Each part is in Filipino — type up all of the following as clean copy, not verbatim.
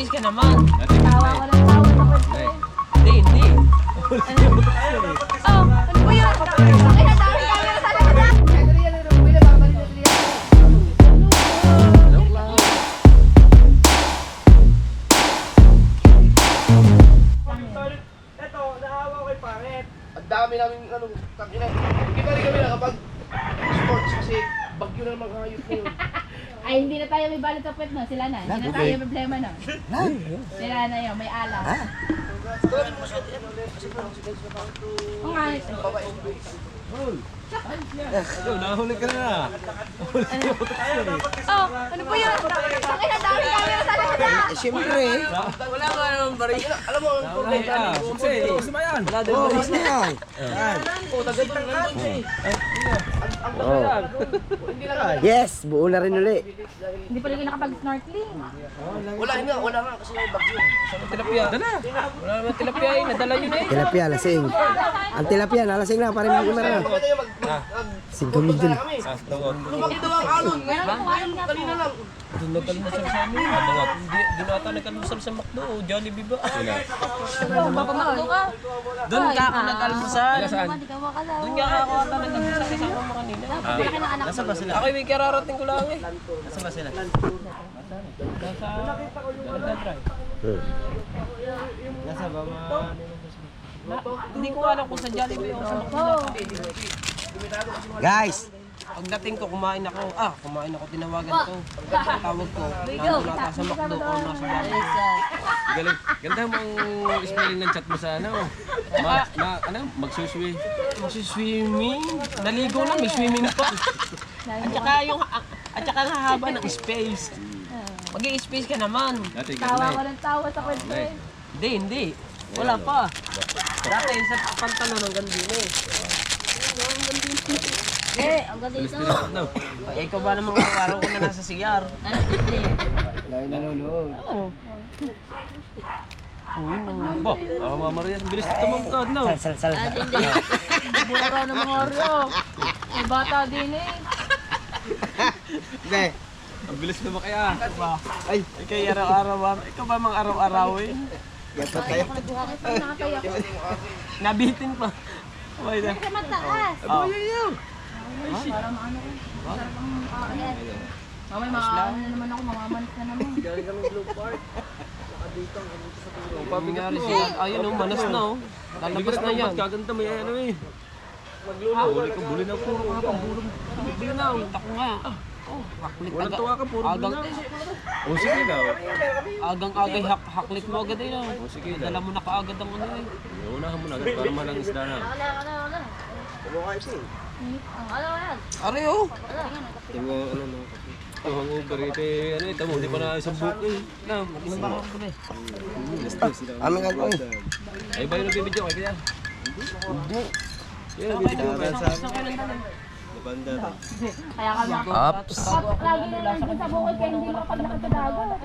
Mag-i-space ka naman. Tawa ko ng tawa sa kwento. Hindi. Oh, ano po yun? Ay, ang dami camera sa lahat. Eto, naawa ko kay Paret. Ang dami namin tangina. Hindi pa rin kami nakapag sports kasi bagyo na naman hayop na yun. Ay, hindi na tayo may balot sa kwet, no? Sila na. Hindi na tayo may problema, no? Sila na yun, may alam. Ang ngayos. Nahuli ka na. Oh, ano po yun? Ay, ang dami camera sa lahat. Siyempre. Wala ka naman ba rin? Alam mo, ang problema namin. Gusto mo yan. Wala din ba rin? Yes, buo na rin uli. Hindi pa rin nakapag-snorkeling. Wala nga kasi may bagyo. Tilapia. Wala naman tilapia eh. Nadala yun eh. Tilapia, lasing. Ang tilapia, nalasing na, parang may umara na. Kaya tayo Singkamig din. lumaki daw ang alon. Meron na kumain nga po. Kanina lang. Doon nagkalusal sa amin. Hindi na ata nagkalusal sa McDo. Jollibee ba? Papamakdo ka. Doon ka ako nagkalusal. Hindi ka makala. Doon nga ako ata nagkalusal kasama mo kanina. Laki ng anak ko. Ako may kararating ko lang eh. Nasaan ba sila? Nasa Drive. Nasa ba Hindi ko alam kung sa Jollibee o sa McDo. Guys, Pagdating ko, kumain ako. Tinawagan ko. Tawag ko. Nandun nata sa McDo o nasa Jollibee. Galing. Ganda mo ang spelling ng chat mo sa ano. Magsuswi. Swimming. Naligo lang, may swimming pa. At saka ang hahaba ng space. Mag-i-space ka naman. Dati Tawa ko ng tawa sa kwento. Hindi. Wala pa. Dati sa pantalon hanggang din eh. Eh, ang ganda ito. Eh, ikaw ba namang araw ko na nasa CR? Ba, Mama Maria, bilis ito mamukad no. sal. Bura ng mga oryo. May bata din eh. Hindi. Ang bilis na ba kaya? Ay, kay araw-araw. Ikaw ba mang araw-arawin? Dapat tayo. Ako nagbuhangit pa, nakakaya ko. Nabitin pa. Okay na. Kasi mataas. Oh. Para maano ko. Sarap ang kain. Mamay, makakaano na naman ako, mamamanit na naman. Ang pamingyari siya. Ayun oh, manas na oh. Lalabas na yan. Kaganda may ano eh. Huli ka, buli na puro ka pang bulong. Bili na, ako nga. Haklit Walang tuwa ka, puro Agang, buli na. O sige daw. agang-agay haklit mo agad eh. O sige daw. Dala mo na kaagad ang ano eh. Unahan mo na agad para malang isda na. Aray oh. Tingo ano no. Ang hangover ito eh, ano ito mo, hindi pa na isang buko eh. Na, Aming gagawin. ay ba yung nagbibidyo kay kaya? Hindi. Yeah, nagbibidyo kaya sa banda. Kaya ka mga... Ups. Lagi na nandun sa bukid kaya hindi makapaglakad sa dagat.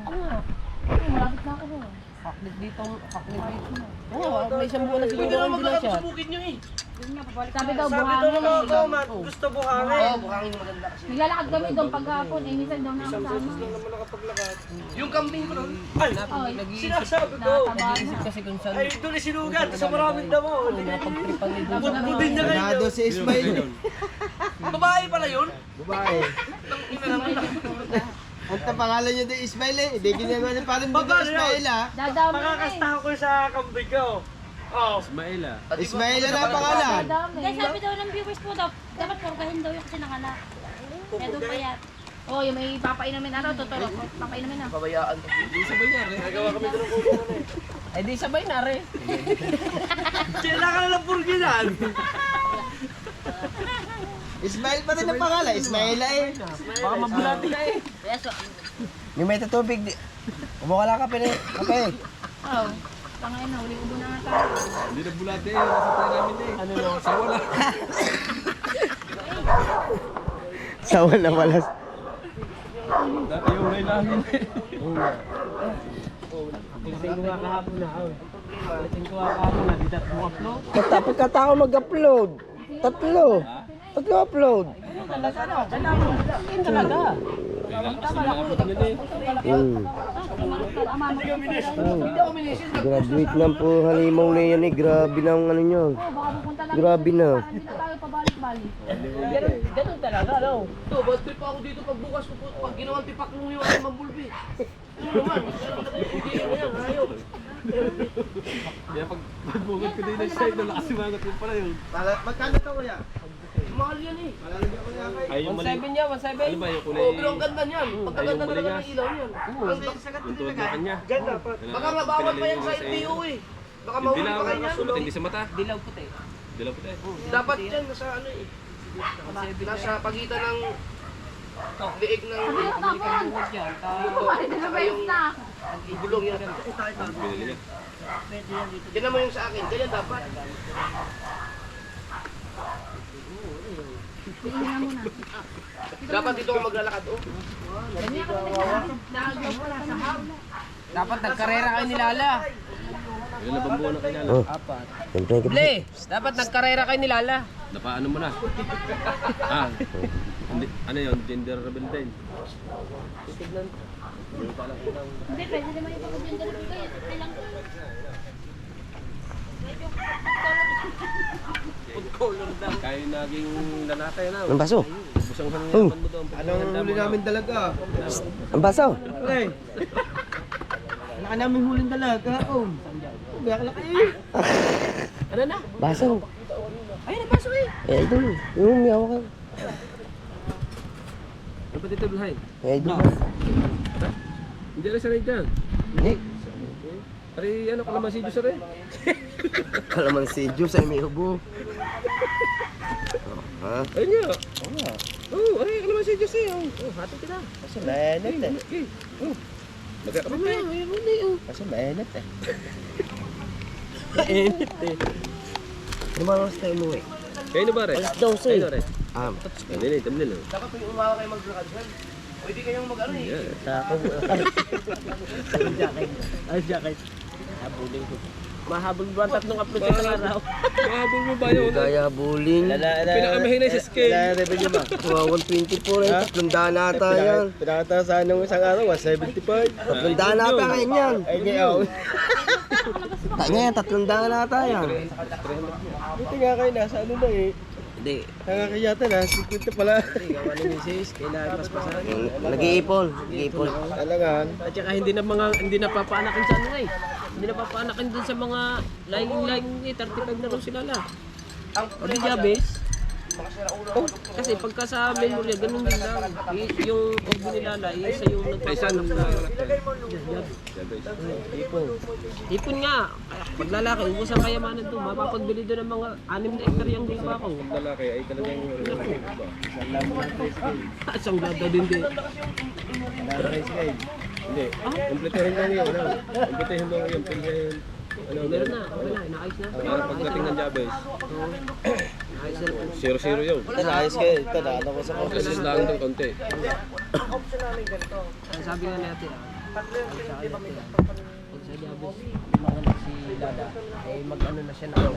Ano nga? Malapit na ako. Haklit dito. Oo, may isang buwan na siguro ang bilang siya. Bukid nyo eh. Sabi daw, Sabi buhangin. daw ng mga man, gusto buhangin. buhangin maganda kasi. Naglalakad kami doon pagkapon. Eh, minsan daw nakasama. Naman nakapaglakad. Yung kambing ko nun. Ay, Oh, sinasabi ko. Nag-iisip kasi kung saan. Ay, doon ay sinugat sa maraming damo. Napagtripan nito. Budbudin na kayo. Nado si Ismail. Babae pala yun? Babae. Ang pangalan niya din Ismail eh. Hindi ginagawa niya parang hindi Ismail ah. Dadami na eh. Makakastahan ko sa kambing ko. Oh. Ismaila. Ismail na pangalan. Dadami. Guys, sabi daw ng viewers po daw, dapat purgahin daw yung kasi nanganak. Kaya doon payat. Oh, yung may papainumin ano, totoo. Papainumin na. Pabayaan ko. Di sabay na rin. Nagawa kami doon ng kulungan eh. Ay di sabay na rin. Sila ka na lang purginan. Ismail pa rin ang pangalan. Ismaila eh. Baka mabulati ka eh. Yung may tatubig. Umukala ka pala. Kape. Oh. Pangalan na, uling ubo na nga tayo. Hindi na bulate eh, nasa tayo namin eh. Ano lang, sawa lang. Sawa na walas. Dati yung ulay namin eh. Tingin ko nga kahapon na. Tingin ko nga kahapon na. Di dat mo upload. Pagkatao mag-upload. Tatlo upload. Talaga na. Dala mo. Yun talaga. Kaya lang kasi mga kapatid nila eh. Hindi ako minisis. Graduate lang po halimaw na yan eh. Grabe na ang ano nyo. Grabe na. Hindi na tayo pabalik-balik. Ganun talaga, no? Ito, bad trip ako dito pagbukas ko po. Pag ginawang tipak mo yung aking mambulbi. Ano naman? Hindi yan, ayaw. Kaya pagbukod ko din ng side, nakasimangot mo pala yun. Magkano to kuya? Mahal yan eh. Ay, yung mali. 1.7 niya, 1.7. Ano ba yung kulay? Oo, pero ang ganda niyan. Pagkaganda Ay, yung talaga ng maligas. ilaw niyan. Yung tuwad na kanya. Baka nga bawal pa yan sa LTO eh. Baka mahuli pa kayo yan. Matindi sa mata. Dilaw puti. Dilaw puti. Dapat yan nasa ano eh. Nasa pagitan ng liig ng Huwag yan. saka yung bulong yan. Binili niya. Tignan mo yung sa akin. Ganyan dapat. Dapat dito ka maglalakad oh. Dapat nagkarera kayo ni Lala. Ilan na bambuo na kanya? Oh, Apat. siyempre ka. Ble, dapat nagkarera kayo ni Lala. Napaano mo na? Ah, hindi, ano yun? Gender rebel din. Hindi, pwede naman yung pag-gender ko kayo. Kailang Kayo naging lalaki na. Ang baso. Busang hangyaman mo doon. Anong huli namin dalaga? Ang baso. Pre. Wala ka namin huling dalaga. Oh. Biyak laki eh. Ano na? Baso. Ay, nagpaso eh. Eh, ito. Yung may hawakan. Dapat ito bulhay. Eh, ito. Hindi rin sanay dyan. Hindi. Pari ano ka naman si Diyos rin. Kalaman si Diyos ay may hubo. Ha? Ayun nga. Oo, ay ka naman si Diyos eh. Oh, hati kita. Kasi mainit eh. Okay. Oh. Magkakabit na. Kasi mainit eh. Mainit eh. Ano ba oras tayo umuwi? Kayo na ba rin? Alas 12 Kayo na rin. Hindi na, thumbnail. Dapat yung umawa kayo maglakad dyan. Pwede kayong mag-ano eh. Yeah. Sa ako. Ay, jacket. Habulin ko. Mahabol ba ang tatlong upload sa isang araw? Mahabol mo ba yun? Gaya bullying. Pinakamahinay sa scale. revenue ba? 124 eh. 300 nata yan. Pinakata sa anong isang araw, 175. 300 nata ngayon yan. Ay, ngayon. Ngayon, 300 nata yan. Buti nga kayo, nasa ano na eh. Hindi. Nakakayata na, 50 pala. Gawa ni Mrs. Kailangan paspasan. Nag-iipon. Nag-iipon. Talagaan. At saka hindi na papaanakin sa ano eh. Hindi na papaanakin dun sa mga laing eh. 35 na rin sila la. O di Jabes? Oh, kasi pagka sa memorya, ganun din lang. Yung orbo nila la, isa yung Isa nung Ipon nga. Pag lalaki, ubos ang kayamanan doon. Mapapagbili doon ng mga 6 na hektar yung lupa ko. lalaki ay talagang Isang ganda din din. hindi. Kompletuhin lang yun. Kompletuhin lang yun. Pilhin. Ano, Meron na, okay na, inaayos na. pagdating ng Jabez, Inaayos na. 0-0 yun. Ito, naayos kayo. Ito, nakata ko sa Kasi lang ng konti. Ang sabi nga natin, pag sa Jabez, maganak si Lada, eh mag-ano na siya ng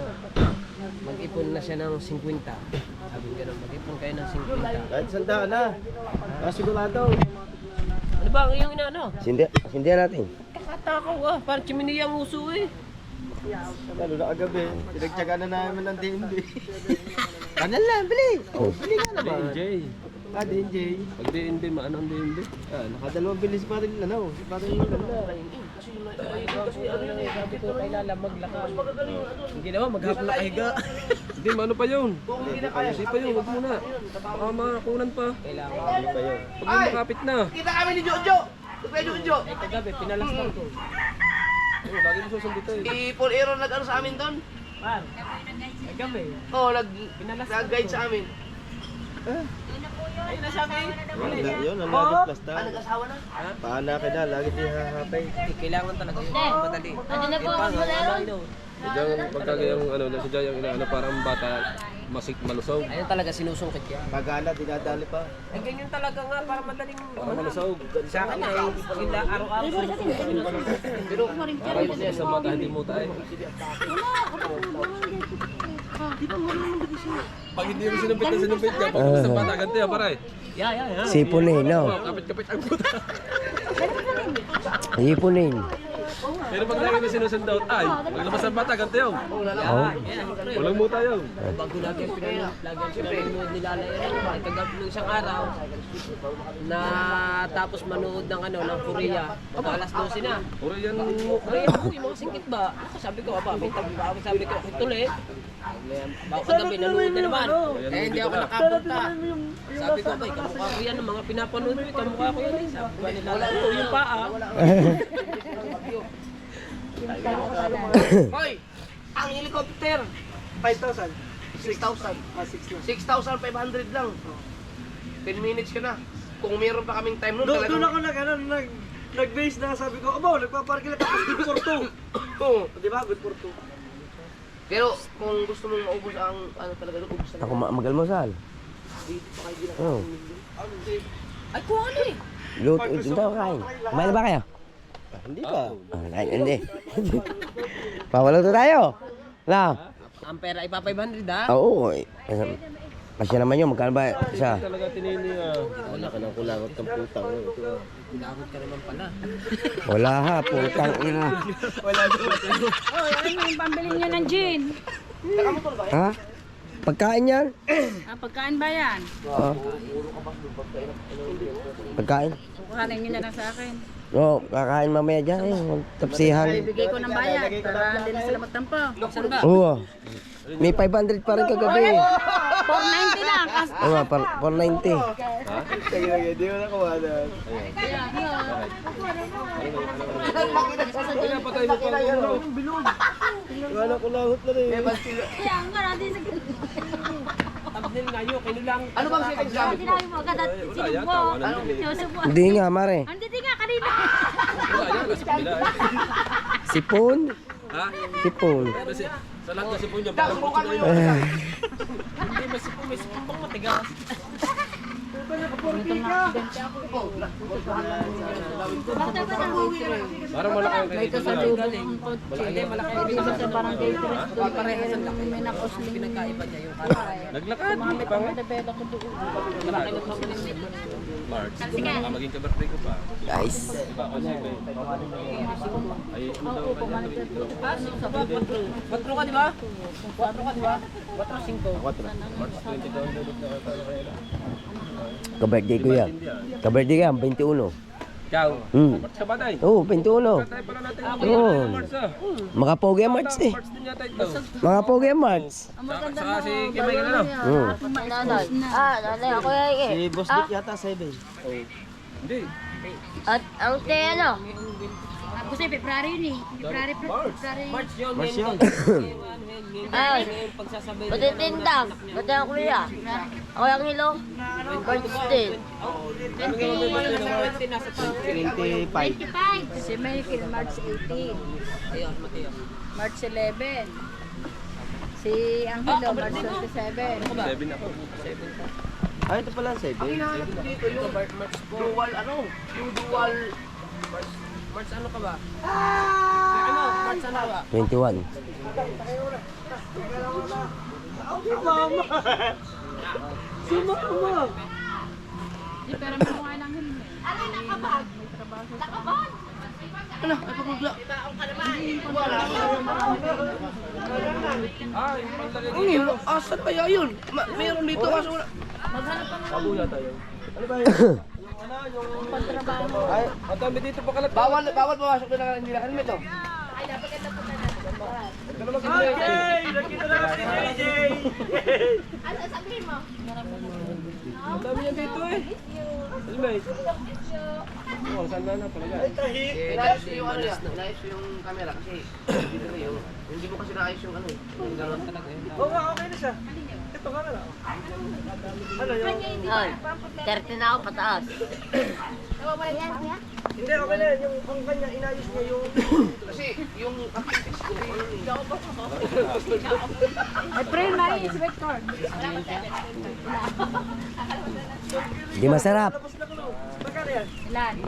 mag-ipon na siya ng 50. Sabi nga gano'n, mag-ipon kayo ng 50. Kahit sandaan na. Sigurado. Ano ba ang iyong inaano? Sindihan natin. Kakatakaw ah, parang chimini ang uso eh. Lalo na kagabi. Pinagtsaga na namin ng DNB. Kanal lang, bili. Bili ka na ba? DNJ. Ah, DNJ. Pag DNB, maano ang DNB? Ah, nakadalawang bilis pa rin ano. Pa rin yung ganda. Kasi ano yun eh, sabi ko kay Lala maglakad. Hindi naman, maghapon na kahiga. Hindi, maano pa yun? Hindi pa yun, wag muna. Baka makakunan pa. Kailangan. Ano pa yun? Pag yung makapit na. Kita kami ni Jojo! Kuya Jojo! Eh kagabi, pinalastan ko. Oo, lagi mo susundito eh. Paul Aaron nag-ano sa amin doon? Man, kagabi. Oo, nag-guide sa amin. Ayun na sabi. Yun, ang lagi plasta. Nag-asawa na? Paanaki na, lagi din hahapay. Kailangan talaga yun. Madali. Ano na po ang modelo? Diyan, pagka yung ano, si Jay yung inaano, parang bata, malusog. Ayun talaga sinusungkit yan. Pagana, dinadali pa. Ay ganyan talaga nga para madaling Parang malusog. sa akin na eh. Sila araw-araw. Pero Parang yun niya, sa mata, hindi mo tayo. Pag hindi mo sinupit na sinupit niya, pag sa mata, ganito yan, paray. yeah. Sipon eh, no? Kapit-kapit ang puta. Ipunin. Pero pag lagi may sinusunod, ay, paglabas ng bata, ganito yun. Oo. Walang muta yun. Bago lagi ang pinanood nila yan. Kagabi nung isang araw, na tapos manood ng ng Korea. Pag alas 12 na. Puro yan. Korea po, yung mga singkit ba? Sabi ko, may tabi ba ako? Sabi ko, tuloy. Baka kagabi, nanood na naman. Eh, hindi ako nakapunta. Sabi ko, kamukha ko yan, ang mga pinapanood ko, kamukha ko yan. Sabi ko, nila yung paa. Hoy! Ang helicopter! 5,000. 6,000. 6,500 lang. 10 minutes ka na. Kung meron pa kaming time nun, Doon ako nag-base na sabi ko, abo, nagpaparking lang tapos good for 2. Oo. Di ba? Good for 2. Pero kung gusto mong maubos ang talaga doon, ubos na. Ako mag-almusal. Oo. Ay, kuha ka eh. Luto, ito kain. Kumain na ba kayo? Hindi pa. Hindi. Pawaluto tayo. Na. Ang pera ipa 500 ha? Oo. Kasi naman yun, magkano ba isa? Talaga tinini Wala ka nang kulangot ng putang. Pinagot ka naman pala. Wala ha, putang ina. Oh, yan yung pambili niyo ng gin. Ha? Pagkain yan? Ah, pagkain ba yan? Oo. Pagkain? Kuhanin niyo na lang sa akin. Oo, kakain mamaya dyan eh. Tapsihan. Ibigay ko ng bayad para hindi na sila magtampo. Saan ba? Oo. May 500 pa rin kagabi. 490 lang. Oo, 490. Hindi mo na kumanan. Kaya, yun. Wala kulangot na rin. Kaya nga, natin sa... Thumbnail nga yun, kinulang. Ano bang settings gamit mo? Sinabi mo agad at sinubo. Sinubo. Hindi nga, mare. Hindi nga, kanina. Wala yan, kasi kabila eh. Sipon. Ha? Sipon. Kasi sa lahat ng sipon niya, parang Subukan puto mo na yun. yun. Hindi, may sipong pang matigas. Bakit ba nang Parang malaki ang may kasalubong ang kotse? Hindi, malaki ang Dito sa barangay Tres, doon parehas ang may nakosling. pinagkaiba niya yung kara. Naglakad. Sumamit ang madabela ko doon. Malaki ng pamilya. March. Baka maging ka-birthday ko pa. Guys. Diba ako siya eh. Ay, Oo, pumalit ka doon. Ano sa Patro ka, di ba? Patro ka, di ba? 4-5. March 20 daw ang dulog na kaya. Ka-birthday ko yan. Ka-birthday ka, 21. Ikaw, March ka ba tayo? Oo, 21. Tayo pala natin. Oo. March ah. Mga pogi ang March eh. March din yata ito. Mga pogi ang March. Saka si Kimay ka na no? Oo. Nanay, ako yung Si Boss Dick yata 7. Hindi. At ang ano? Kasi February yun eh. February. March yun. March yun. Ay, Pagsasabay matitindang. Ganda ang kuya. Ako yung hilo. Birthday. 25. 25. Si Michael, March 18. Ayun, Mateo. March 11. Si Angelo, March 27. 7 ako. Ah, ito pala 7. Ang hinahanap ko dito yung dual March ano ka ba? Ano? March ano ka ba? 21. Di, pero may mukha ng helmet. ano, ay pagugla. Ah, yung panlagay Ang hilo, asan kaya yun? Meron dito kaso wala. Kabuya tayo. Ay, Ang dami dito pa kalat. Bawal pumasok doon na hindi na helmet oh. Ang dami yan dito eh. Helmet. Oh, saan na talaga? Inayos ko yung ano yan, inayos ko yung camera kasi dito na yun. Hindi mo kasi naayos yung ano eh. Yung gano'n talaga yun. oo nga, okay na siya. Ito ka na lang. Ano yung... Ay, 30 na ako pataas. Hindi, okay na yan. Yung ang kanya, inayos niya yung... Kasi yung appendix ko, ano eh. Ay, primary is Victor. Di masarap. Tapos na ko no. Magkano yan? Ilan?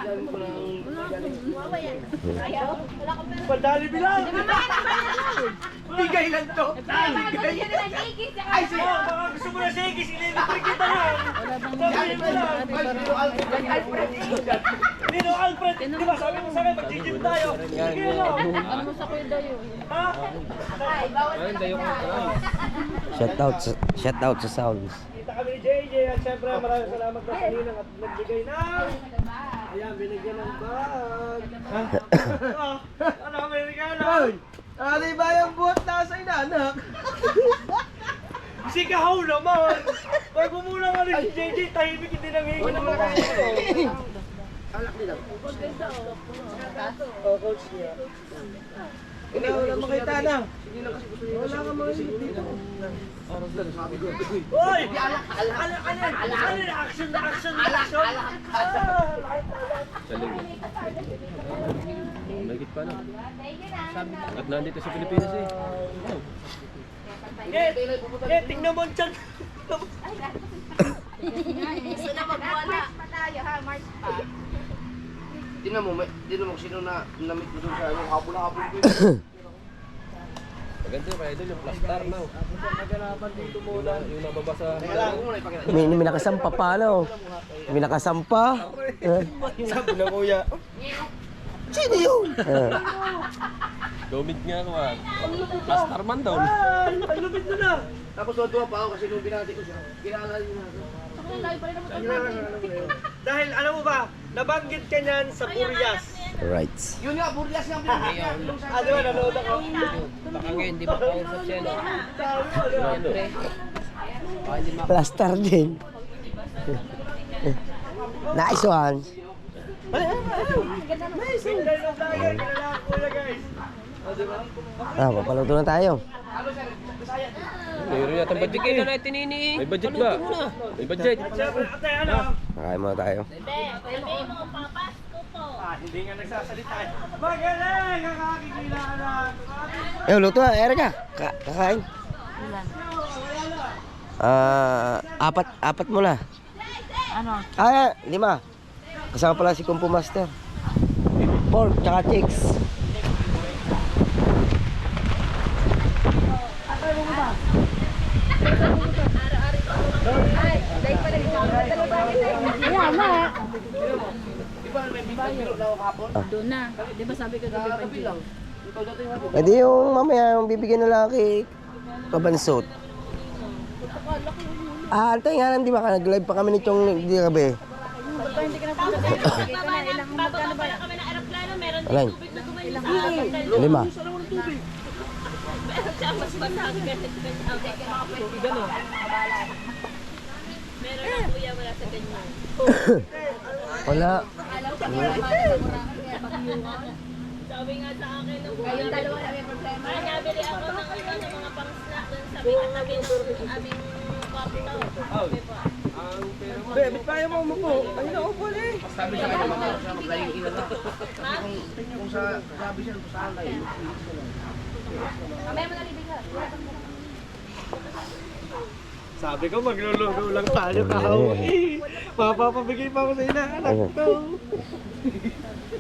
Galing ko ng Padali bilang! Bigay lang to! Ay, sige! Baka gusto mo na sigis, ililibre kita lang! Sabihin mo lang! Nino Alfred, di ba sabi mo sa akin, mag-gym tayo? Sige lang! Ano mo sa kuya dayo? Ha? Ayun, dayo ko lang. Shout out sa sounds. Kita kami ni JJ at syempre maraming salamat na sa ninang at nagbigay ng... Ayan, binigyan ng bag. Ha? Ano kami regalo? Ano ba yung buhat na sa inanak? Si Kahaw naman! Pag muna nga rin si JJ, tahimik hindi nang hingi ng mga kayo. Oh, coach niya. Wala makita na. Wala ka mga Uy! Ano na action na action na action? Saling. Mahigit pa na. At nandito sa Pilipinas eh. Oh. Tingnan mo dyan. Gusto na magwala. Tingnan mo kung sino na namit mo doon sa ano, hapon na hapon ko. Maganda yung kaya doon yung plastar na. Yung nababasa. May nakasampa pa, ano? May nakasampa. Sabi na kuya. Sino yun? Gomit nga naman. Plastar man daw. Ang lupit mo na. Tapos tuwa pa ako kasi nung binati ko siya. Kilala niyo na ako. Dahil alam mo ba, nabanggit ka niyan sa Purias. Right. Yun nga, burlas nga binati niya. Di ba, nanood ako? Baka ngayon, di ba kausap siya, no? Siyempre. Plaster din. Nice one. Big time of vlogger, kilala ko kuya guys. Papaluto na tayo. Mayroon yata budget Kita eh. na tinini. May budget ba? May budget. Siyempre, ate, ano? Kakain muna tayo. Hindi nga nagsasalita. Magaling ang aking kailangan. Luto na, Erika. Kakain. Apat muna. Ano? 5. Kasama pala si Kumpo Master. Pork, tsaka chicks. Doon na. Di ba sabi ko gabi pa dyan? Pwede yung mamaya yung bibigyan ng laki kabansot. Antay nga lang, di ba? Nag-live pa kami nitong di gabi. Ba't hindi ka na punta sa Hindi ka na ilang magkano ba? Kami ng aeroplano, meron din Alang, tubig na gumaling sa 5. mas basag. Meron ang kuya wala sa ganyan. Wala. Sabi nga sa akin nung kayong dalawa na may problema. Ay, nabili ako ng mga pang-snack dun sa tabi ng aming kwarto. Okay po. Ba't pa yung mo po? Ayun ako po eh. Sabi sa kanya mga siya maglayong ina na. Kung sa sabi siya kung saan tayo. Mamaya mo nalibig ha. Sabi ko magluluto lang tayo kahawin. Mapapabigay pa ako sa inaanak ko.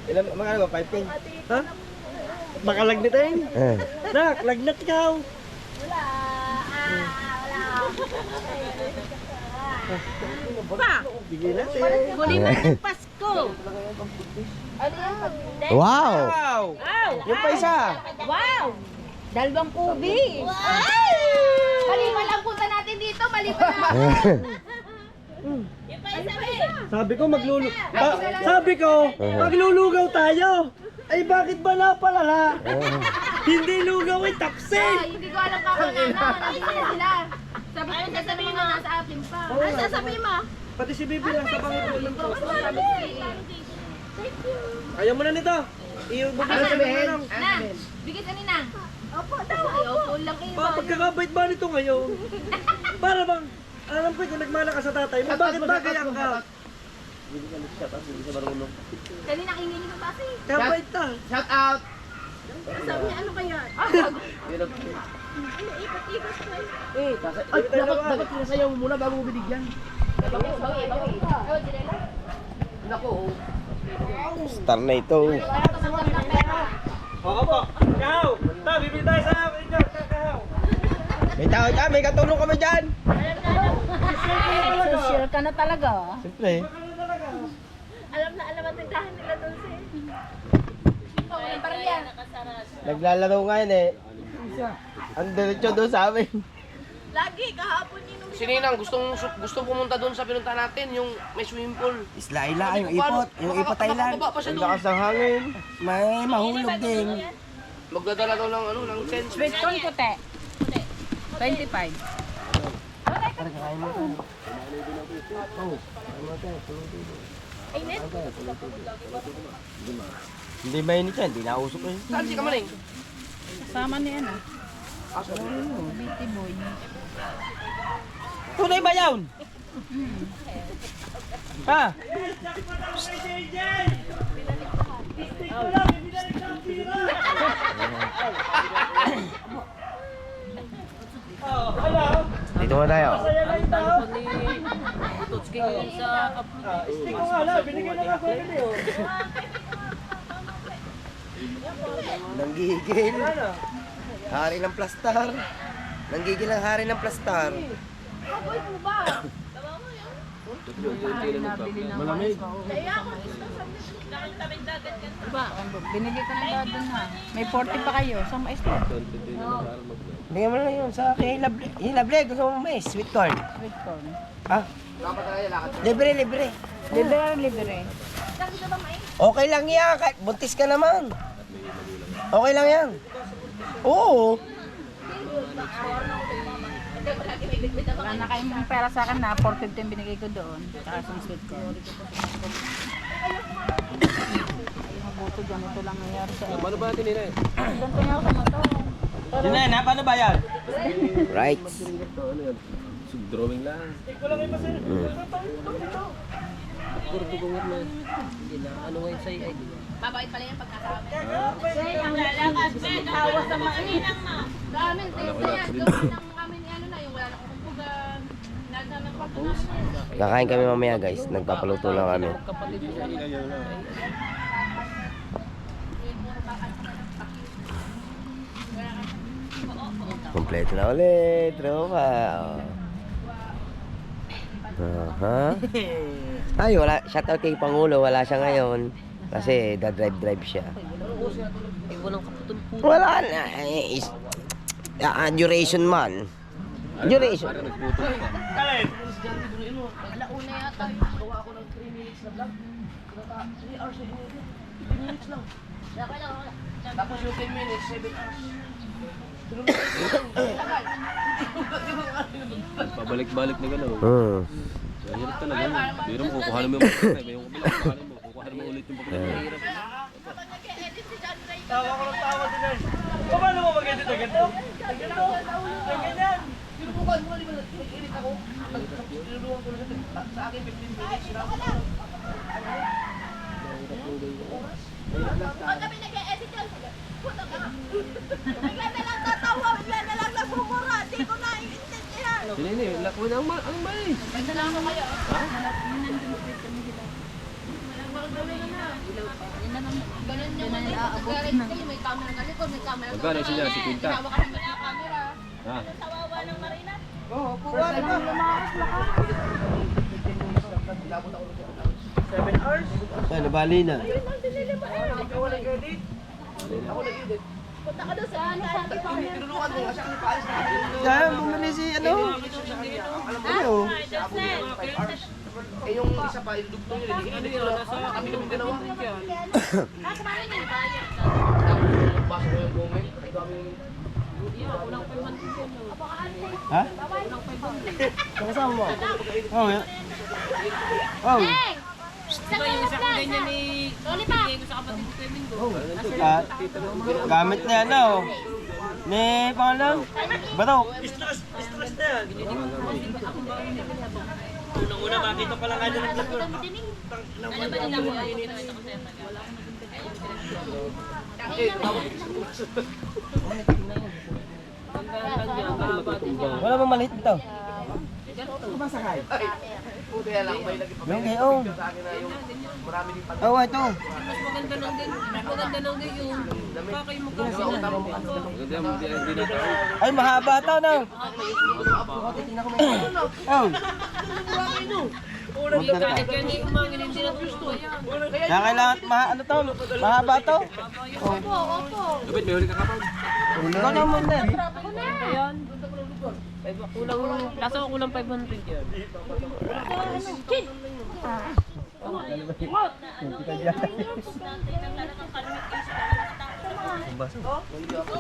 Ilan mga ano 5 pin? Ha? Makalagnitin? Nak, lagnat ka. Wala. Wala. Bigay natin. Huli na ng Pasko. Wow! Wow. Yung pa isa! Wow. Dalawang kubi. Wow. Maliban lang punta natin dito. Maliban lang. Yung pa isa Sabi ko maglulugaw tayo. Ay bakit ba napalala? Hindi lugaw ay tapsi. Hindi ko alam kung ano na. Sila. Sabi ko sasabihin mo nasa atin pa. Ano sasabihin mo? Pati si Bibi lang sa pangitulong ko. Thank you. Ayaw mo na nito. Ano sabihin? Nang, bigay ka ni Nang. Opo daw. Ay, opo lang kayo. Pagkakabait ba nito ngayon? Para bang, alam ko kung nagmana ka sa tatay mo, bakit ba gayan ka? Kanina ingin niyo kasi. Kaya bait ta. Shout out! Sabi niya ano kaya? Ay, dapat pinasayaw mo muna bago mo binigyan. Bawi. Oh, direla. Nako. plastar na ito. Oo po. Kahaw! Ta, bibili tayo sa inyo. Kahaw! May tao dyan, may katulong kami dyan. Social ka na talaga. Siyempre. Alam na alam ang tindahan nila doon si. Walang barya. Naglalaro nga yun eh. Ang diretso doon sa amin. Lagi kahapon yun. Si Ninang, gustong pumunta doon sa pinunta natin, yung may swimming pool. Isla-ila, yung ipot. Yung ipot Thailand. Makakababa pa siya Ang doon. lakas ng hangin. May mahulog din. Magdadala daw ng ano, ng tent. Sweet corn puti. 25. Hindi mainit yan, hindi nausok yun. Saan si Kamaling? Kasama ni ano. Biti boy. Tunay ba yun? Ha? Dito mo tayo. Ang talo pa ni Tutski ngayon sa kapatid. Hindi ko nga alam, binigyan na ako nila yun. Nanggigil. Hari ng plastar. Nanggigil ang hari ng plastar. Malamig. Diba? Binili ka ng dado na. May 40 pa kayo. Saan mais mo? Bigyan mo na yun sa Hilabre. Gusto mo mais, sweet corn. Sweet corn. Ha? Libre, libre. Libre. Okay lang yan. Kahit buntis ka naman. Okay lang yan. Oo. Wala na kayong pera sa akin na 450 yung binigay ko doon. Tsaka isang sweet corn. Ay, mabuto ganito lang nangyari sa akin. Paano ba natin nila eh? Ganito nangyari sa motor. Sinay, na paano ba yan? Right. Drawing lang. Puro dugungot na. Hindi na. Ano ngayon sa'yo ay. Mabait pala yung pagkasama. Ang lalakad, Ben. Tawa sa mga ninang mo. Sa amin, tiyak. Gawa ng amin ni ano na yung wala na kumpugan. Nagdamang pagkakas. Kakain kami mamaya guys. Nagpapaluto lang kami. Kapatid mo. Kompleto na ulit. Tropa. Oh. Aha. Ay, wala. Shoutout kay Pangulo. Wala siya ngayon. Kasi da-drive siya. Ay, walang kaputol po. Wala na. Duration man. Duration. Alauna yata. Gawa ako ng 3 minutes na vlog. 3 hours na hinili. 3 minutes lang. Okay lang. Tapos yung 10 minutes, 7 hours. Pabalik-balik na gano'n. Hirap talaga. Biro mo, kukuhanin mo yung pagkakas. May yung kabila, kukuhanin mo ulit yung pagkakas. Hirap. Habang nag-edit si John Ray. Tawa ko ng tawa din eh. Paano mo mag-edit na ganito? Ganyan. Tinubukan mo, di ba? Nag-edit ako. Tinulungan ko na sa akin 15 minutes lang. Pag kami nag-edit yan, puto ka. Bigla na lang tatawa, bigla na lang nagmumura. Di ko naiintindihan. Hindi, lako na ang mais. Ganda lang ako kayo. Ganun yung mga nag-garage kayo, may camera nga likod, may camera nga Magkano siya, si Quinta? Hinawa ka naman yung camera. Ha? Sawawa ng Marina. Oo, puwa na ba? 7 hours? Ano, bali na. Ikaw nag-edit? Ako nag-edit. Punta ka doon sa camera. Tinulungan mo kasi ang paalis na. Kaya bumili si ano? Ano? Eh yung isa pa, yung dugtong yun. Hindi ko na kami kami dalawa. Kaso ba rin yung bayad? Basa ko yung comment. Ay kami. Ha? Kasama mo? Oo. Oh. Hey! Isang Ganyan ni... Lolita! Sa kapatid ko kay Mingo. Gamit niya ano? Ni pangalan? Bato. Stress na yan. Unang-una makita pa lang kayo ng vlog. Ano ba nila mo? Ayun yung nakita ko sa'yo. Wala bang maliit ito? Buti na lang, may Yung gayon. sa akin na yung marami din pag- Oh, ito. Mas maganda lang din. Mas maganda lang din yung kakay mo kasi. Maganda, hindi na tao. Ay, mahaba to, no? Oh, Hindi kahit yan yung umangin, hindi na gusto. Ayan. kaya kailangan, ano to? Mahaba to? Dapat may huli ka kapag. Ikaw na muna. Ayan. Kulang, lasa ko kulang 500 yan.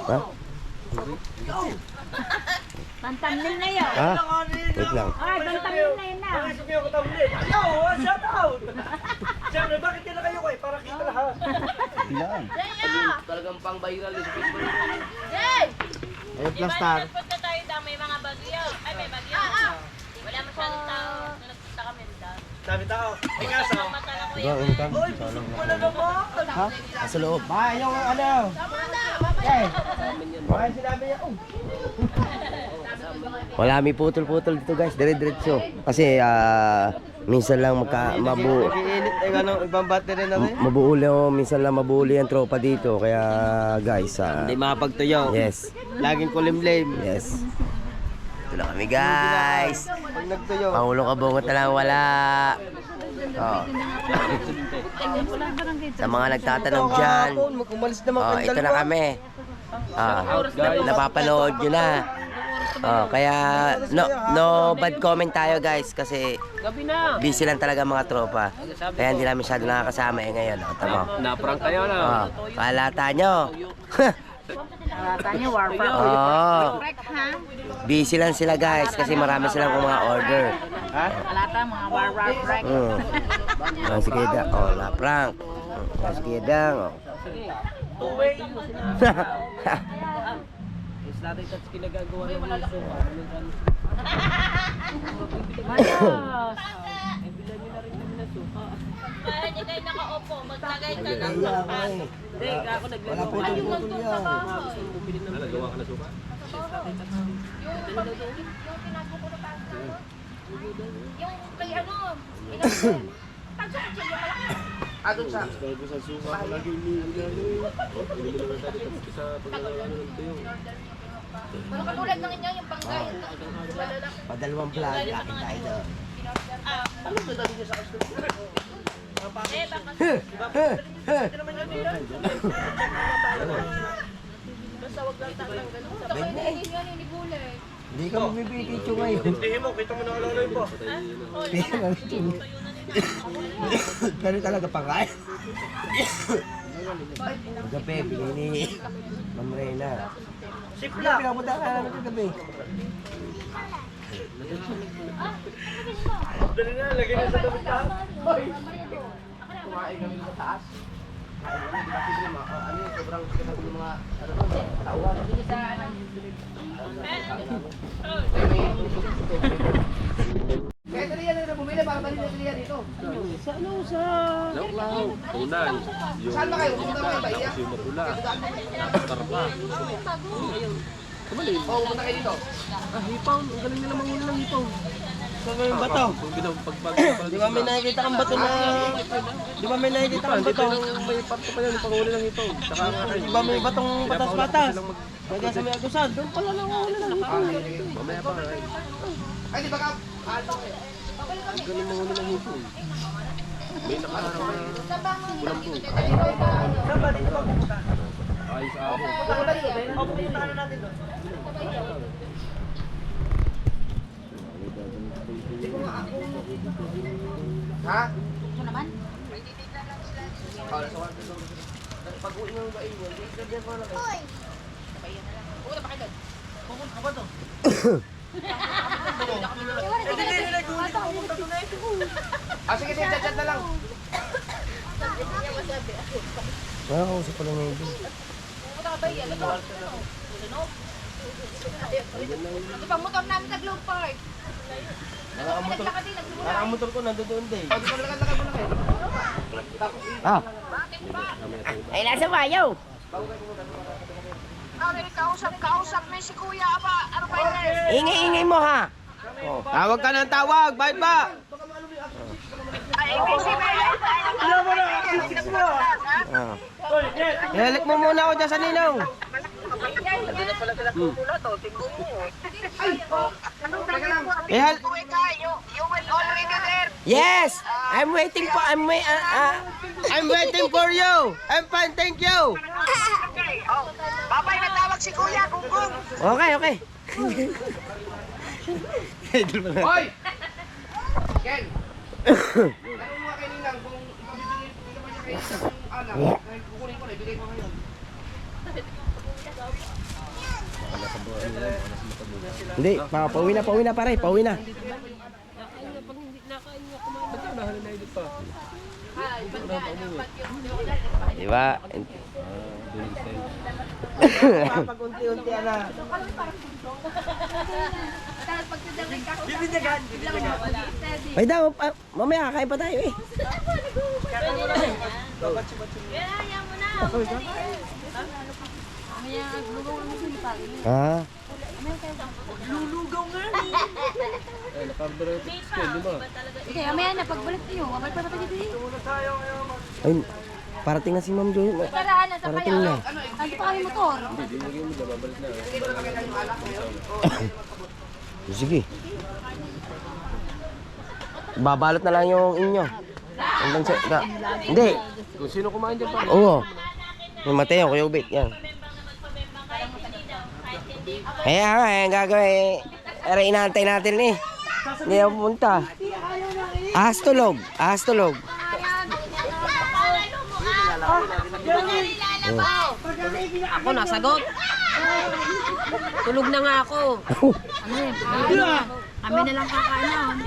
Ha? Pantamlin na yun. Ha? Wait lang. Ay, pantamlin na yun na. Sabi ako tabli. Yo, shout out! Siyempre, bakit kailan kayo ko eh? Para kita lahat. Talagang pang viral yun. Yay! Ayun, plastar. Punta tayo daw, may mga bagyo. Ay, may bagyo. Wala masyadong tao. Nung nagpunta kami daw. Dami tao. Ay, kaso. Mata lang ko Diba, utang? Wala naman. Ha? Sa loob. Ba, yung ano? Eh, bakit sinabi niya? Oh. Wala may putol-putol dito guys, dire-diretso. Kasi minsan lang mabuuli ibang battery na rin. Mabuuli o minsan lang mabuuli ang tropa dito. Kaya guys, hindi makapagtuyo. Yes. Laging kulimlim. Yes. Ito na kami guys. Pag nagtuyo. Pangulo kabungot na lang wala. Oh. Sa mga nagtatanong dyan, ito na kami. Napapanood nyo na. Kaya no bad comment tayo guys kasi Gabi na. busy lang talaga mga tropa. Kaya hindi namin masyado nakakasama ngayon. Tama. Naprank kayo na. Kalata nyo. Kalata niyo, warfare. Correct, ha? Busy lang sila guys kasi marami silang mga order. Kalata, mga warfare. Si Kedang, na-prank. Si Kedang, Is natin that's kinagagawa ng muso. Ay, bilan nyo na rin kami na suka. Para niyo kayo nakaupo, maglagay ka ng bakal. Hindi, ako naglaro. Wala po yung putol yan. Gusto mong bumili ng Nagawa ka na suka. Yung kay ano, Adun sa... ano katulad ng inyo, yung panggay. Padalawang vlog, akin tayo doon. Ano sa dami niya sa customer? Basta wag lang tatang ganun. Ito kayo nilin yun, hindi gulay. Hindi ka magbibigay ngayon. Tingin mo, kita mo na aloloy po. Pero talaga pangkain. Gabi, bigay ni Ma'am Reyna. Sipla. Pinapunta ka namin kagabi. Dali na, lagay na sa damit ka. Kumain kami sa taas. Kain kami, di ba sige, ano yun, sobrang sikat ng mga, ano ba, tauhan. Kaya ito yan na bumili, para balik na yan dito. Lauk-lauk. Tunay. Yung Saan ba kayo? Pumunta ba kayo ba? Iya? yung mapula. Karpa. Oo, pumunta kayo dito. hipaw. Ang galing nila manguna ng hipaw. Saan yung bato? Di ba may nakikita kang bato na... Di ba may nakikita kang bato? May parto pa yan, yung panghuli ng ito. Tsaka nga kayo. Di ba may batong patas-patas? Kaya sa may agusan, doon pala lang ako na lang. Mamaya pa. Ay, di ba ka? Ano kayo? Ang galing mga ng hito. May nakaharap na pulang po. Saan ba dito pupunta? Ayos ako. O, pupunta na natin doon. Ha? Ito naman. Oh, nasa one. Pag-uwi mo ba inyo? Hindi ko lang. Uy! Uy, bakit doon? Pupunta ka ba doon? Sige, sige, chat na lang. Wala ko sa pala ngayon. Pumunta ka ba yan? Ito. Sunog. Ito pang motor namin sa Globe Park. Naglakad din, nagsimula. Parang ang motor ko nandoon din. O, di ba lakad mo na kayo? Ah, Bakit ba? ay nasa bayaw. Kausap mo si Kuya Apa. Ano ba yun? Ingay-ingay mo ha. Tawag ka ng tawag, bayad ba? Alam mo na, six mo ah. Oy, Jet. Ihalik mo muna ako dyan sa ninaw. Ihal... Yes! I'm waiting for you! I'm fine, thank you! Babay na tawag si Kuya, Gunggong. Okay. Hoy! Ken! Tanong mo kay Ninang kung ibibigay kay anak, kukunin ko na, ibigay ko ngayon. Hindi, pauwi na pare, pauwi na. Nakain nga, pag hindi nakain nga kumain. Ba't yung nahalin na edit pa? Diba? Pag unti-unti na. Bibigyan. Ay daw, mamaya kakain pa tayo eh. Kaya ayaw mo na. Ah, Kaya maya na, pagbalik niyo, mabalik pa natin dito. ay, parating na si Ma'am Joy. Karaan na sa Parating na. Ano pa kami motor? Sige. Babalot na lang yung inyo. Hanggang sa... Hindi. Kung sino kumain dyan pa. Oo. Yung Mateo, Kuya Ubit. Yan. Kaya nga, ang gagawin. Pero inaantay natin eh. Hindi na pumunta. Ahas tulog. Ako nasagot. Tulog na nga ako. Kami na lang kakain.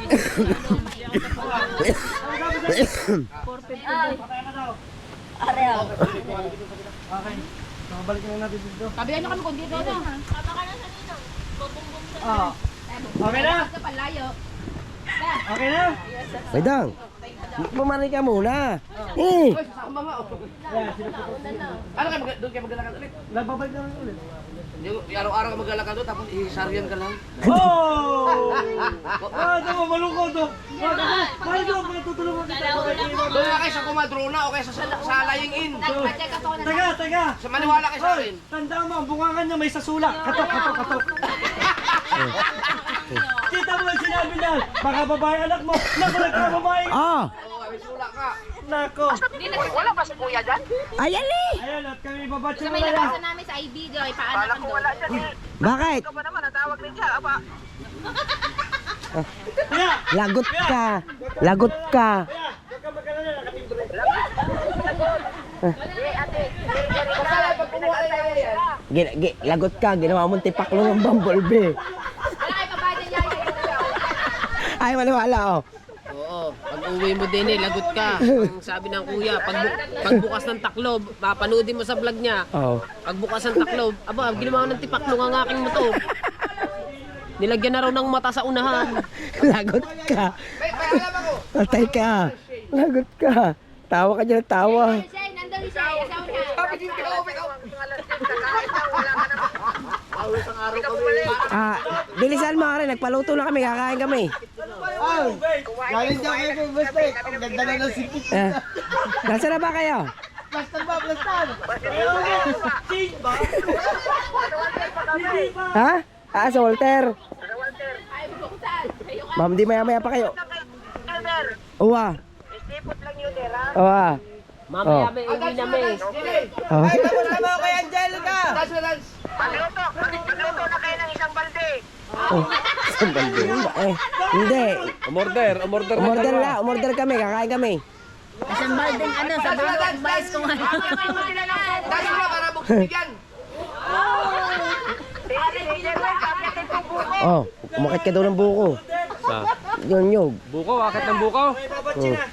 Balik na natin dito. Sabihan niyo kami kung dito na. Okay na? Palayo. Okay na? May dang. Bumari ka muna. Eh. Sasama nga, oh. Ano kayo, doon kayo maglalakad ulit? Nagbabalik na lang ulit. Hindi, araw-araw ka maglalakad doon, tapos isaryan ka lang. Oh! Tama, malungkot to. Mahal ko, matutulong mo kita. Doon na kayo sa Kumadrona o kaya sa Lying In. Nagpa-check ako na. Taga. Sa maniwala kayo sa akin. Tanda mo, ang bungangan niya may sasula. Katok. Kita mo yung sinabi niya, baka babae anak mo. Naku, nagkababae. Ah. Oo, may sula ka. Nako. Wala ba si Kuya dyan? Ayan eh. Ayan, at kami babatsi Sa mo may na yan. labasan namin sa IB, Joy, Kala paanakan ko doon. wala dyan eh. Bakit? Ikaw ba naman, natawag din siya, aba. Kaya, Lagot ka. huwag ka magkalala, nakatimbre. Pag kumuha na yan. Lagot ka. Ginawa mong tipaklong ng bumblebee. Wala kayo pabayad niya. Ay, wala oh. Oo, pag uwi mo din lagot ka. Ang sabi ng kuya, pagbukas ng taklob, papanoodin mo sa vlog niya. Oh. Pagbukas ng taklob, aba, ginawa ng tipaklong ang aking motor. Nilagyan na raw ng mata sa unahan. Lagot ka. May alam ako. Patay ka. Lagot ka. Tawa ka dyan, tawa. Siya, nandun siya, asawa niya. Sabi din ka, oh, Alas 10, kakain daw, wala ka naman. Ikaw bumalik. Ah, bilisan mo rin. Nagpaluto na kami. Kakain kami. Galing dyan kayo kay Basta. Ang ganda na ng sipit. Nasaan na ba kayo? Plastan ba? Change ba? Ha? Ah, sa Walter. Ay, buksan. Ma'am, di maya pa kayo. Elder, Uwa. istipot lang yun, Dera. Uwa. Mamaya may uwi na may. Oh. Dance na dance. Magluto na kayo ng isang balde. Oh. Saan ba yun? Hindi. Umorder kami. Kakain kami. Isang balding ano, sa bawat advice ko nga. Dance mo na para bugbigyan. Oh, umakit ka daw ng buko. Yun. Buko, akit ng buko. Babatsi na.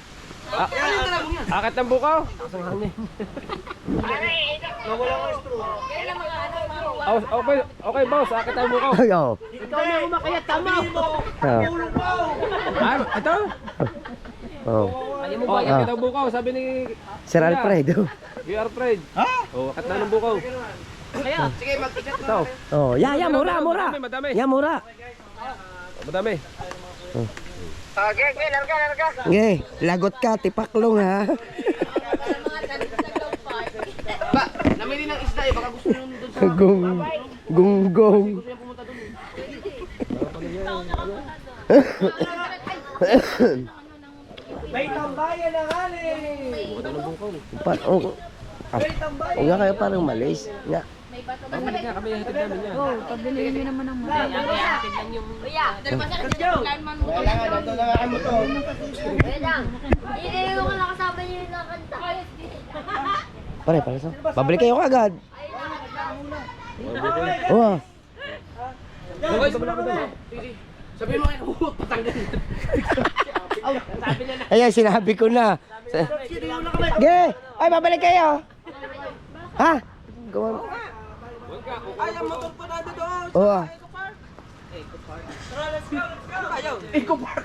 Akit ng buko. Nawala ko yung straw. Okay boss, akit ng buko. Ay, oh. Ikaw na umakayat, tama. Ah. Tulong pa oh. Ah, ito? Oh. Ayaw mo ba yan? Akit ng buko, sabi ni Sir Alfredo. We are afraid. Ha? Oh, akit na ng buko. Kaya, Sige, mag-ikat na. Ito. Oh, mura. Madami. Ya, mura. Madami. Okay, larga. Okay, lagot ka, tipaklong ha. Ba, namili ng isda eh. Baka gusto nyo doon sa... Gunggong. Gusto nyo pumunta doon eh. May tambayan na nga eh. Huwag nga kayo parang malis. Nga. Pabalik nga kami, hatid namin yan. Oo, pabilihin nyo naman ang mga. Hatid lang yung... Kuya, dalawa sa kasi naglaan man mo. Kuya lang. Hindi ko lang kasama niyo yung nakanta. Pare, so. Babalik kayo agad. Oo. Okay, sabihin mo kayo, patanggal. Sabi niya na. Ayan, sinabi ko na. Ge! Ay, babalik kayo! Ha? Gawa. Ay, ang motor pa na doon. Oo. Eco Park.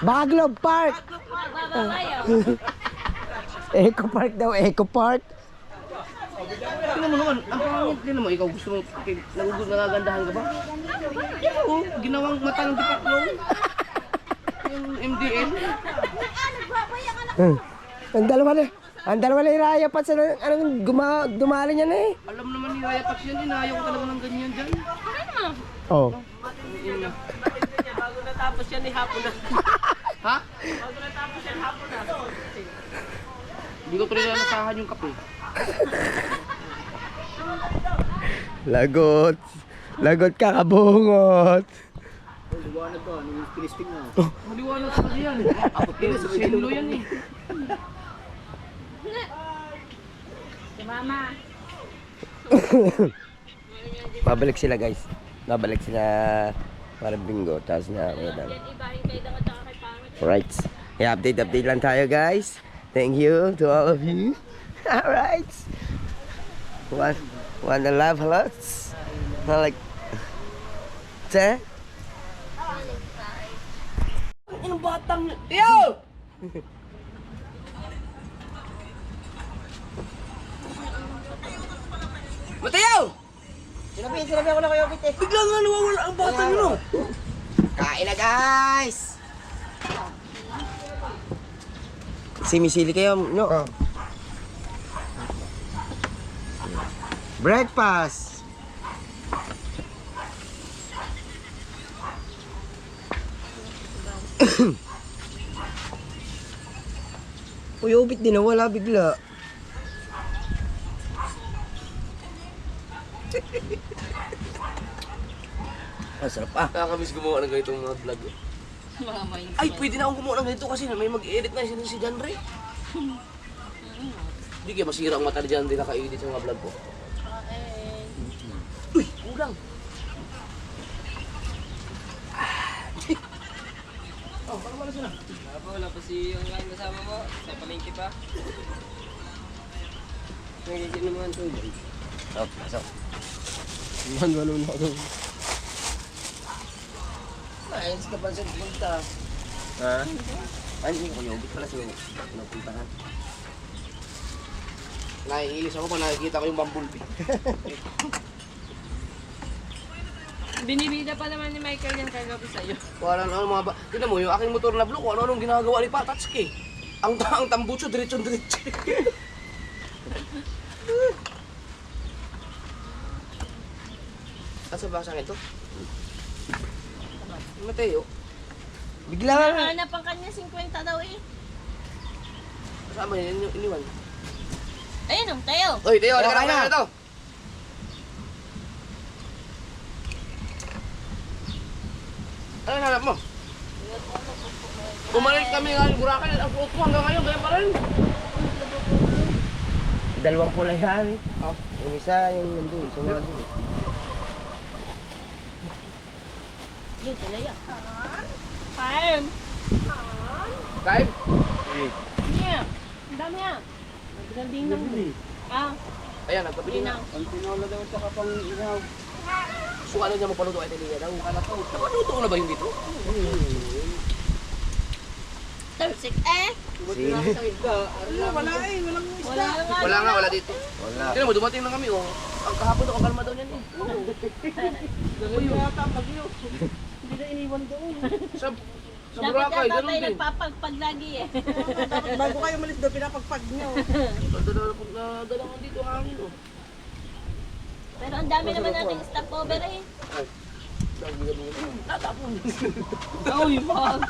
Baglog Park! Baba kayo. Eco Park daw, Eco Park. Tingnan mo naman, ang pangit din mo. Ikaw gusto mo, nangagandahan ka ba? Oo, ginawang mata ng dipaklong. Yung MDL. Ang dalawa na iraya pa sa anong dumali niya na eh. Alam naman ni Raya Pax yan, inayaw ko talaga ng ganyan dyan. Oh. Bago natapos yan ni hapon na. Ha? Bago natapos yan hapon na. Hindi ko tuloy nasahan yung kape. Lagot. Lagot ka, kabungot. Maliwanag sa kasi yan. Sinulo yan eh. Si Mama. Babalik sila guys. Babalik sila para bingo. Tapos na Ibahin kayo daw at kay pangit. right. Update lang tayo guys. Thank you to all of you. Alright. Wanna love lots? Like te? Anong batang... Yo! Mateo! Sinabi ako na kayo, Pete. Bigla nga nawawala ang batang yun. Kain na guys! Simisili kayo, no? Breakfast! Uy, ubit din nawala bigla. Ang sarap ah. Nakakamiss gumawa ng ganitong mga vlog. Ay, pwede na akong gumawa ng ganito kasi may mag-edit na si John Ray. Hindi kaya masira ang mata ni John Ray naka-edit sa mga vlog ko. Uy, kulang. Oh, parang malas na. Wala pa si yung kasama mo. Sa palengke pa. Nagigit naman ito. Oh, pasok. Ano na ako. Ayos ka pa sa punta. Ha? Ay, hindi ko yung ubit pala sa napuntahan. Naiinis ako pag nakikita ko yung bumblebee. Binibida pa naman ni Michael yan kagabi sa'yo. Wala na mga ba... Tignan mo, yung aking motor na blue, kung ano-anong ginagawa ni Patatsuki. Ang tambucho, diretsyon-diretsyon. Asa ba sa akin ito? Mateo. Bigla nga. Nakahanap ang kanya 50 daw eh. Kasama niya, iniwan. Ayun oh, tayo. Oy, Teo, Teo, halika kain na. na ito. Ano hanap mo? Bumalik kami nga ng Boracay, ang suot ko hanggang ngayon, kaya pa rin. Dalawang kulay yan. Oh. Yung isa, yung nandun. Sumunod dun. Yun, talaya. Kain. Kain? Niya. Ang dami yan. Nagdalding lang. Ah, Ayan, nagpapili na. linang. Ang tinola daw sa kapang inaw. So ano niya mapaluto ay tiliya daw? Nakaluto na ba yung dito? Tarsik eh. Wala eh, walang Wala nga. Wala nga, wala dito. Wala. Tignan mo, dumating na kami oh. Ang kahapon daw, ang kalma daw niyan eh. Hindi na iniwan doon. Sa Dapat Boracay, yan, ganun tatay din. nagpapagpag lagi eh. Dapat bago kayo malis doon, pinapagpag nyo. Nadalangan dito ang hangin, oh. Pero ang dami naman nating stopover eh. Uy, mahal.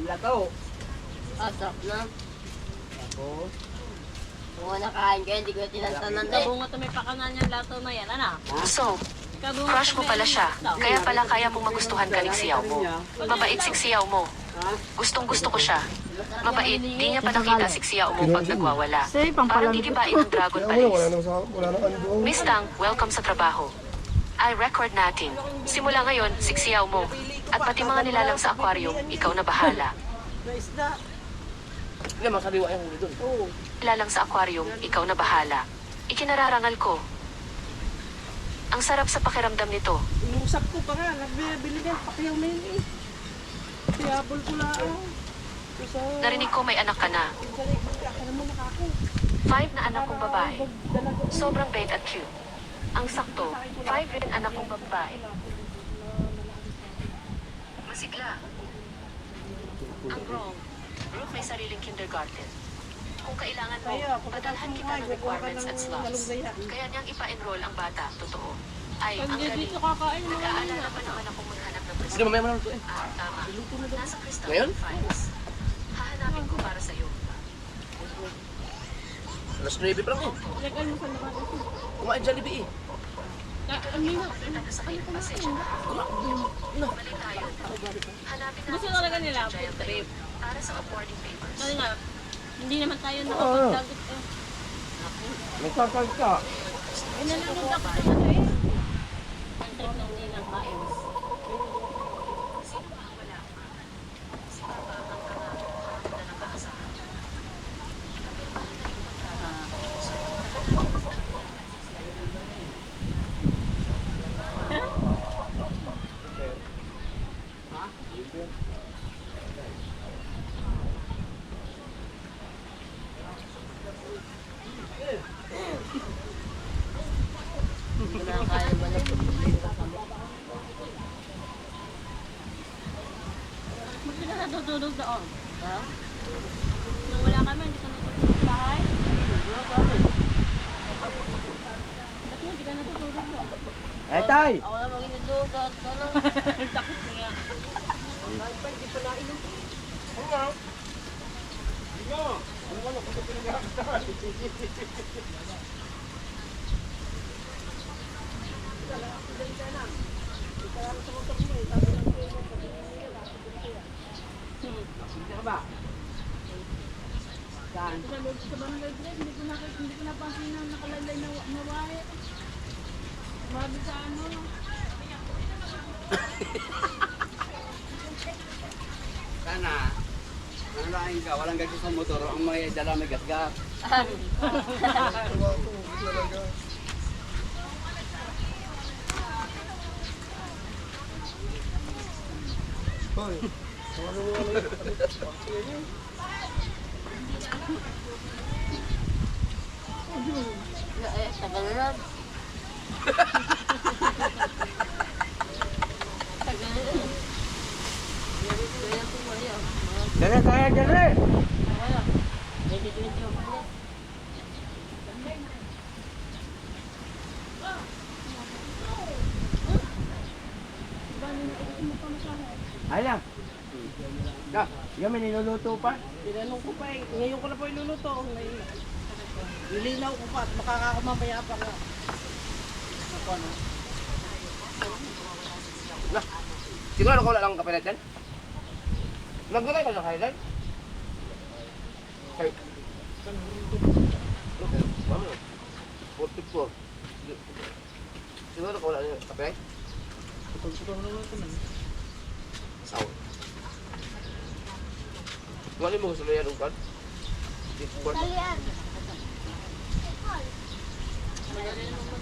Lataw. Asap na. Kung nakain ko, hindi ko tinantanan eh. Kabunga to may pakanan yung lato na yan, ano? So, crush mo pala siya. Kaya pala kaya mong magustuhan ka ng siyaw mo. Mabait siksiyaw mo. Gustong gusto ko siya. Mabait, di niya pa nakita siksiyaw mo pag nagwawala. Parang gigibain ng dragon palis. Miss Tang, welcome sa trabaho. I-record natin. Simula ngayon, siksiyaw mo. At pati mga nilalang sa aquarium, ikaw na bahala. Hindi, masaliwa yung huli doon. Nilalang sa aquarium, ikaw na bahala. Ikinararangal ko. Ang sarap sa pakiramdam nito. Inusap ko pa nga, nagbibili niya, pakiyaw na yun eh. Tiyabol ko lang. Narinig ko may anak ka na. 5 na anak kong babae. Sobrang bait at cute. Ang sakto, 5 rin anak kong babae. Masigla. Ang wrong, Brooke may sariling kindergarten. Kung kailangan mo, padalhan kita ng requirements at slots. Kaya niyang ipa-enroll ang bata, totoo. Ay, ang galing. Nag-aalala pa naman akong maghanap ng Hindi, mamaya mo lang ito eh. Tama. Nasa Crystal Ngayon? Files. Hahanapin ko para sa'yo. Alas 9 pa lang eh. Kumain Jollibee eh. Nagkasakit pa siya. Bumalik tayo. Hanapin natin Gusto talaga nila, giant food trip. para sa awarding papers. Kasi nga, hindi naman tayo nakapagdagot eh. Nagkakalit ka. Eh, nanonood ako sa ano eh. Ang trip ng nilang Miles. Sino ba ang wala? Si Papa ang kangako na nakaasahan. Kaya ba na Hindi ka natutulog doon. Ha? Nung wala kami, hindi ka natutulog sa bahay? Ba't hindi ka natutulog doon? Eh, tay! Ako na mag-inudugat. Ano? Takot niya. Sa barangay Grade, hindi ko napansin na nakalalay na wahe. Mabi sa ano. Sana, manalain ka, walang gasgas sa motor, ang may dala may gasgas. Tagal na. Tagal na. Dali, kaya, dali! Wala. 2021 pa ulit. Ay lang. Da, yan may niluluto pa. Tinanong ko pa eh, ngayon ko na po iluluto. Nilinaw ko pa at makakakumamaya pa nga. Ako ano? Na, sigurado ko wala lang kape natin? Naglagay ka sa highlight? Okay. Okay, wow. 44. Sigurado ko wala lang kape? Sawa. Wala mo gusto na yan ungkad? Talian.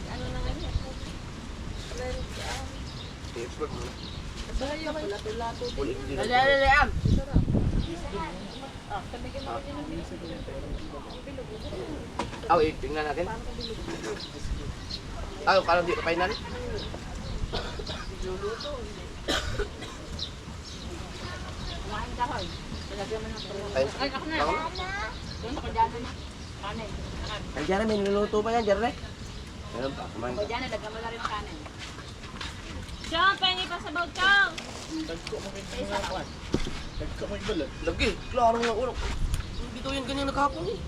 Ano na ngayon? I-export mo na. Bahay ako, lato-lato. Ulit din. Talian. Tingnan natin. Parang di pa final. Kumain ka, hoy. Talagyan mo ng tulo. Ay, Ako na. Doon ako dyan na. Kanin. Ay, Jerry, may niluluto pa yan, Jerry. Meron pa, kumain O dyan na, lagyan mo na rin kanin. Chong, pengi pa sa bawang, Chong. Lagi, klaro nga ulo. Hindi daw yan ganyan naghapon eh.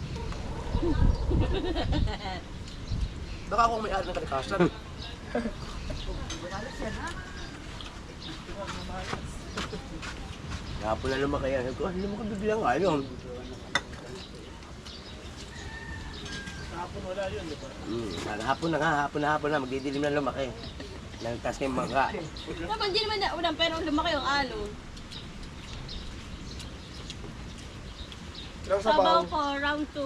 Baka ako may-ari ng kalikasan. Hapon na lumaki yan. Ano lumaki biglang nga yun? Hapon na nga, hapon na. Magdidilim na lumaki. Nangtas yung bangka. Naman, di naman na ulam, pero lumaki yung alon. Sabaw ko, round 2.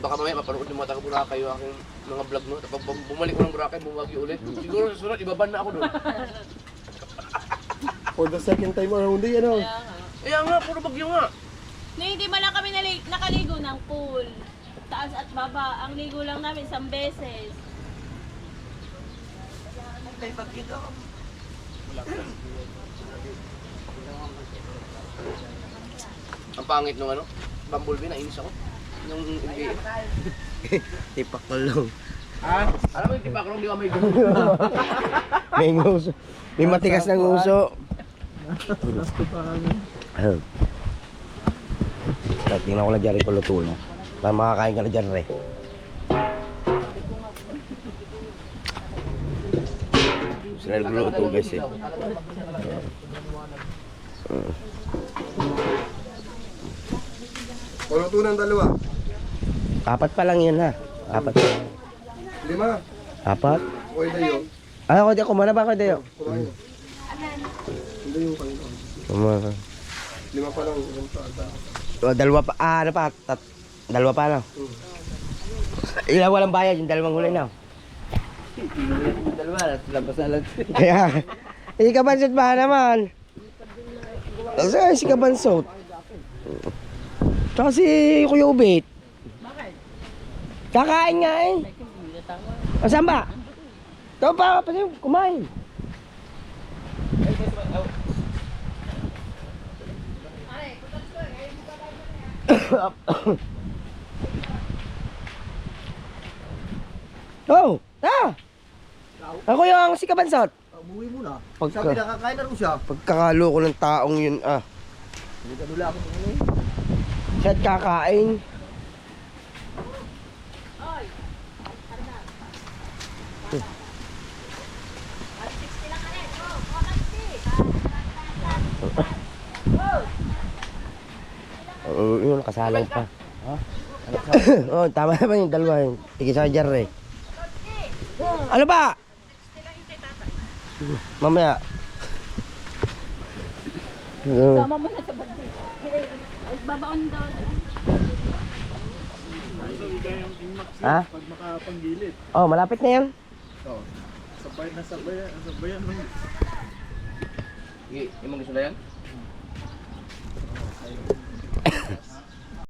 Baka mamaya mapanood ng mga taga-Boracay yung aking mga vlog mo. Tapos bumalik ko ng Boracay, bumagi ulit. Siguro sa sunod, ibaban na ako doon. For the second time around eh, ano? Kaya nga, puro bagyo nga. No, hindi man lang kami nakaligo ng pool. Taas at baba. Ang ligo lang namin 1 beses. May bagyo daw. Ang pangit nung ano, Bumblebee, nainis ako. Yung NBA. Tipak ko lang. Alam mo yung tipakrong, di ba may gusto? May nguso. May matigas ng nguso. Tingnan ko na Jerry kung luto na. Para makakain ka na Jerry. Sila nagluto guys eh. Puluto ng dalawa. 4 pa lang yun ha. 4 pa lang. 5. 4? Okay na yun. Ako di ako mana ba ako dayo? Kumain. Hindi yung Panginoon. Kumana. 5 pa lang. Yung pa. Dalawa pa. Ano pa? Dalawa pa na. Ilang walang bayad yung dalawang huli na. Dalawa, labas na lang. Kaya, si Kabansot ba naman? Saan si Kabansot? Tsaka si Kuya Ubit. Bakit? Kakain nga eh. O saan ba? Ito pa, kumain. Oh, ako yung si Kabansot. Umuwi muna. Pagka- Sabi nakakain na rin siya. Pagkakalo ko ng taong yun Hindi ka dula ako ng ano eh. Siya't kakain. Oo, yun, nakasalang pa. Oh, tama naman yung dalawa yun. Tigil sa Jerry. Ano ba? Mamaya. Sama mo na sa bandi. Babaon daw. Ha? Pag makapanggilid. Oh, malapit na yan. Oh. Sabayan mo. Yung mga gusto na yan?